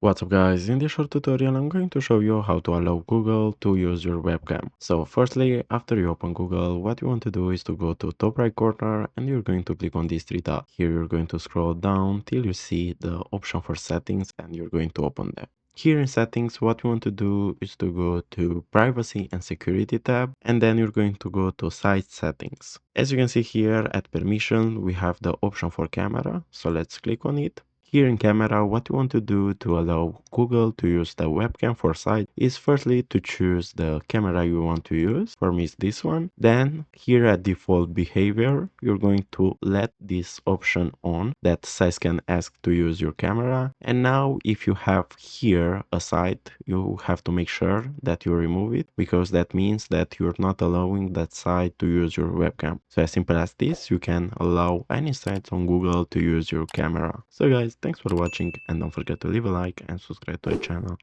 What's up guys, in this short tutorial I'm going to show you how to allow Google to use your webcam. So firstly, after you open Google, what you want to do is to go to top right corner and you're going to click on these three dots. Here you're going to scroll down till you see the option for settings and you're going to open them. Here in settings, what you want to do is to go to privacy and security tab and then you're going to go to site settings. As you can see here at permission, we have the option for camera, so let's click on it. Here in camera, what you want to do to allow Google to use the webcam for site is firstly to choose the camera you want to use. For me, it's this one. Then here at default behavior, you're going to let this option on that size can ask to use your camera. And now if you have here a site, you have to make sure that you remove it because that means that you're not allowing that site to use your webcam. So as simple as this, you can allow any sites on Google to use your camera. So guys, thanks for watching and don't forget to leave a like and subscribe to the channel.